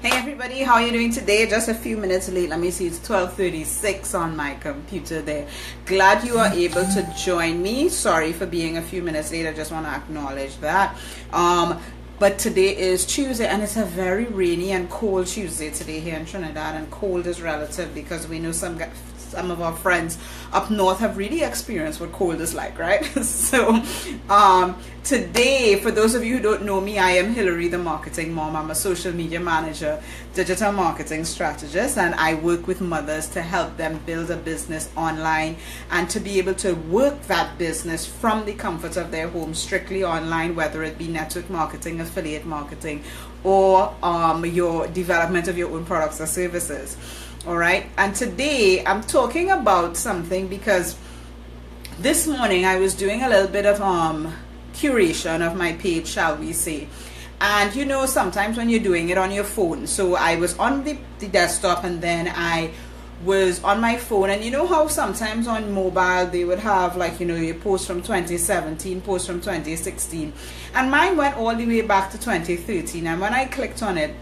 Hey everybody, how are you doing today? Just a few minutes late. Let me see, it's 12:36 on my computer there. Glad you are able to join me. Sorry for being a few minutes late. I just want to acknowledge that. But today is Tuesday and it's a very rainy and cold Tuesday today here in Trinidad, and cold is relative because we know some of our friends up north have really experienced what cold is like, right? So today, for those of you who don't know me, I am Hillary, the marketing mom. I'm a social media manager, digital marketing strategist, and I work with mothers to help them build a business online and to be able to work that business from the comfort of their home, strictly online, whether it be network marketing, affiliate marketing, or your development of your own products or services. All right, and today I'm talking about something because this morning I was doing a little bit of curation of my page, shall we say. And you know, sometimes when you're doing it on your phone, so I was on the desktop and then I was on my phone, and you know how sometimes on mobile they would have, like, you know, your post from 2017, post from 2016, and mine went all the way back to 2013. And when I clicked on it,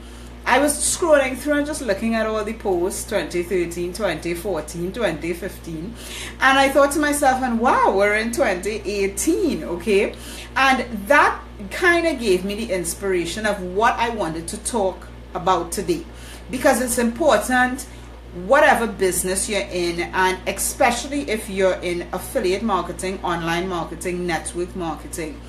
I was scrolling through and just looking at all the posts, 2013, 2014, 2015. And I thought to myself, and wow, we're in 2018, okay? And that kind of gave me the inspiration of what I wanted to talk about today. Because it's important, whatever business you're in, and especially if you're in affiliate marketing, online marketing, network marketing.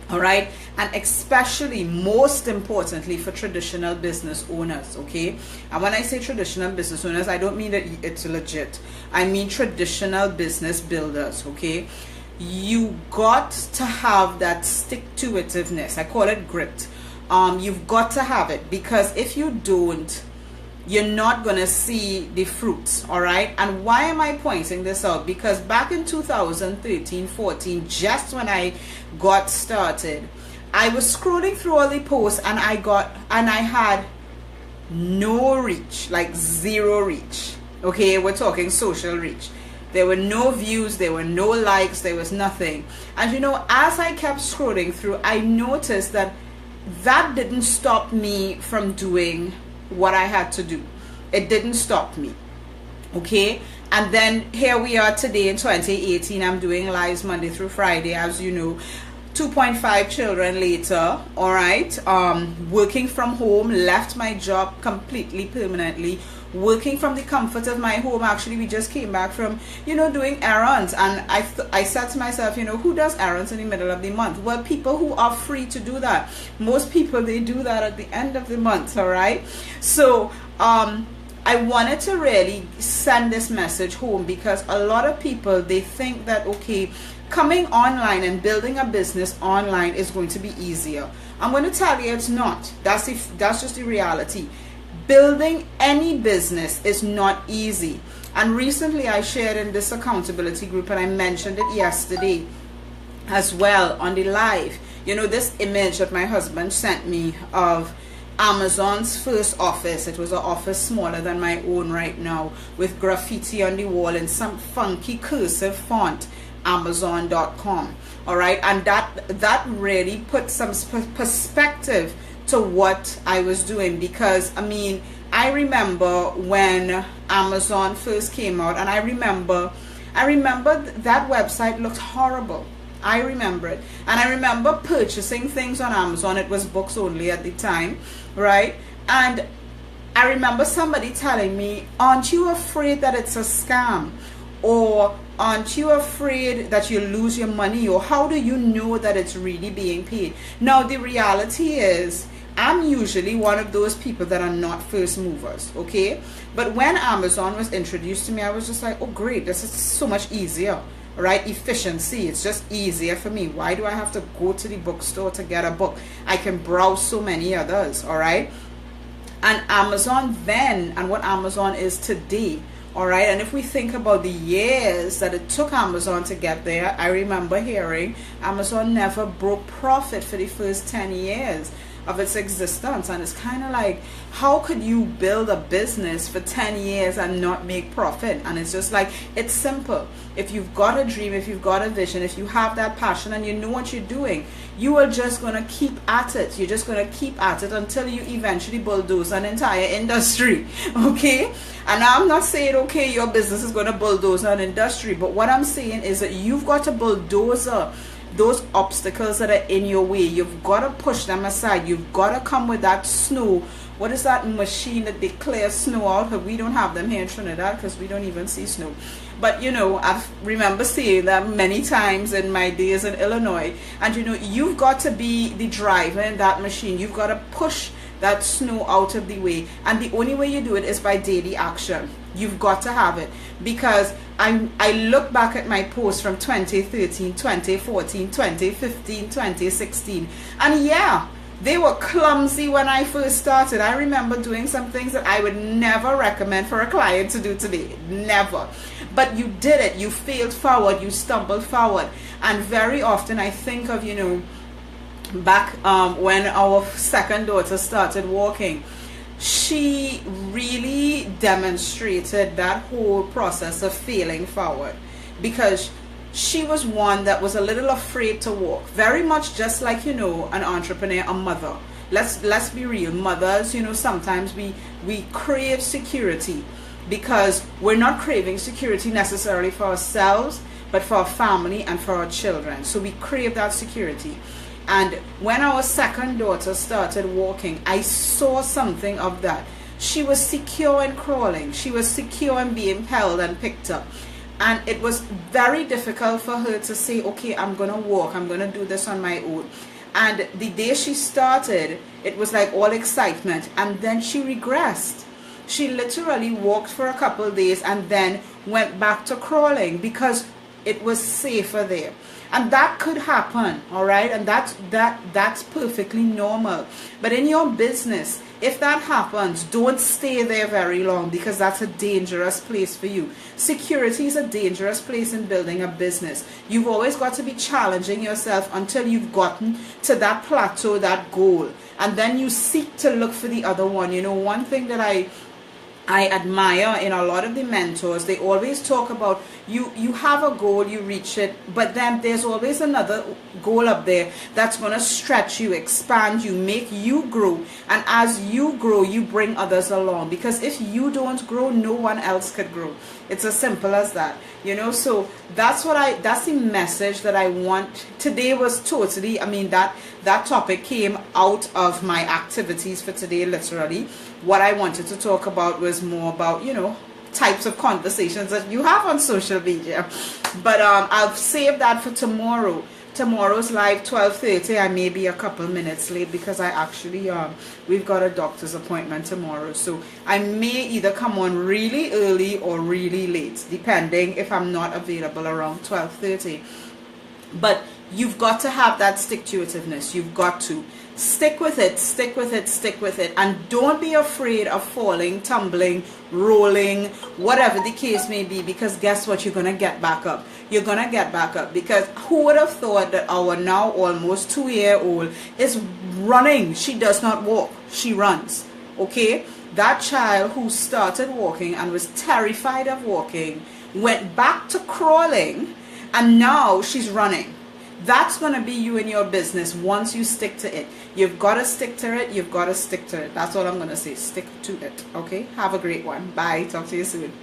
All right, and especially, most importantly, for traditional business owners, okay? And when I say traditional business owners, I don't mean that it's legit. I mean traditional business builders, okay? You got to have that stick-to-itiveness. I call it grit. You've got to have it, because if you don't, you're not going to see the fruits, all right? And why am I pointing this out? Because back in 2013-14, just when I got started, I was scrolling through all the posts and I had no reach, like zero reach. Okay, we're talking social reach. There were no views, there were no likes, there was nothing. And you know, as I kept scrolling through, I noticed that didn't stop me from doing what I had to do. It didn't stop me, okay? And then here we are today in 2018. I'm doing lives Monday through Friday, as you know. 2.5 children later, all right? Working from home, left my job completely, permanently, working from the comfort of my home. Actually, we just came back from, you know, doing errands, and I said to myself, you know, who does errands in the middle of the month? Well, people who are free to do that. Most people, they do that at the end of the month, all right? So I wanted to really send this message home, because a lot of people, they think that, okay, coming online and building a business online is going to be easier. I'm going to tell you it's not. That's just the reality. Building any business is not easy. And recently I shared in this accountability group, and I mentioned it yesterday as well on the live, you know, this image that my husband sent me of Amazon's first office. It was an office smaller than my own right now, with graffiti on the wall in some funky cursive font, Amazon.com. all right? And that really put some perspective to what I was doing, because I mean, I remember when Amazon first came out, and I remember that website looked horrible. I remember it, and I remember purchasing things on Amazon. It was books only at the time, right? And I remember somebody telling me, aren't you afraid that it's a scam? Or aren't you afraid that you lose your money? Or how do you know that it's really being paid? Now, the reality is, I'm usually one of those people that are not first movers, okay? But when Amazon was introduced to me, I was just like, oh great, this is so much easier, right? Efficiency, it's just easier for me. Why do I have to go to the bookstore to get a book? I can browse so many others, all right? And Amazon then, and what Amazon is today, all right? And if we think about the years that it took Amazon to get there, I remember hearing Amazon never broke profit for the first 10 years. of its existence. And it's kind of like, how could you build a business for 10 years and not make profit? And it's just like, it's simple. If you've got a dream, if you've got a vision, if you have that passion and you know what you're doing, you are just going to keep at it. You're just going to keep at it until you eventually bulldoze an entire industry. Okay? And I'm not saying, okay, your business is going to bulldoze an industry, but what I'm saying is that you've got to bulldoze those obstacles that are in your way. You've got to push them aside. You've got to come with that snow. What is that machine that they clear snow out? But we don't have them here in Trinidad because we don't even see snow. But you know, I remember seeing them many times in my days in Illinois. And you know, you've got to be the driver in that machine. You've got to push that snow out of the way. And the only way you do it is by daily action. You've got to have it. Because I look back at my posts from 2013, 2014, 2015, 2016. And yeah, they were clumsy when I first started. I remember doing some things that I would never recommend for a client to do today. Never. But you did it. You failed forward. You stumbled forward. And very often I think of, you know, back when our second daughter started walking, she really demonstrated that whole process of failing forward, because she was one that was a little afraid to walk, very much just like, you know, an entrepreneur, a mother. Let's be real, mothers, you know, sometimes we crave security, because we're not craving security necessarily for ourselves, but for our family and for our children. So we crave that security. And when our second daughter started walking, I saw something of that. She was secure in crawling. She was secure in being held and picked up. And it was very difficult for her to say, okay, I'm going to walk. I'm going to do this on my own. And the day she started, it was like all excitement. And then she regressed. She literally walked for a couple of days and then went back to crawling because it was safer there. And that could happen, all right? And that's perfectly normal. But in your business, if that happens, don't stay there very long, because that's a dangerous place for you. Security is a dangerous place in building a business. You've always got to be challenging yourself until you've gotten to that plateau, that goal. And then you seek to look for the other one. You know, one thing that I admire in a lot of the mentors, they always talk about you have a goal, you reach it, but then there's always another goal up there that's going to stretch you, expand you, make you grow. And as you grow, you bring others along, because if you don't grow, no one else could grow. It's as simple as that, you know. So that's the message that I want. Today was totally, I mean, that topic came out of my activities for today, literally. What I wanted to talk about was more about, you know, types of conversations that you have on social media. But I'll save that for tomorrow. Tomorrow's live 12:30. I may be a couple minutes late because I actually we've got a doctor's appointment tomorrow, so I may either come on really early or really late, depending if I'm not available around 12:30. But you've got to have that stick-to-itiveness. You've got to stick with it, stick with it, stick with it. And don't be afraid of falling, tumbling, rolling, whatever the case may be, because guess what? You're going to get back up. You're going to get back up, because who would have thought that our now almost 2-year-old is running? She does not walk. She runs. Okay? That child who started walking and was terrified of walking went back to crawling, and now she's running. That's going to be you in your business once you stick to it. You've got to stick to it. You've got to stick to it. That's all I'm going to say. Stick to it. Okay? Have a great one. Bye. Talk to you soon.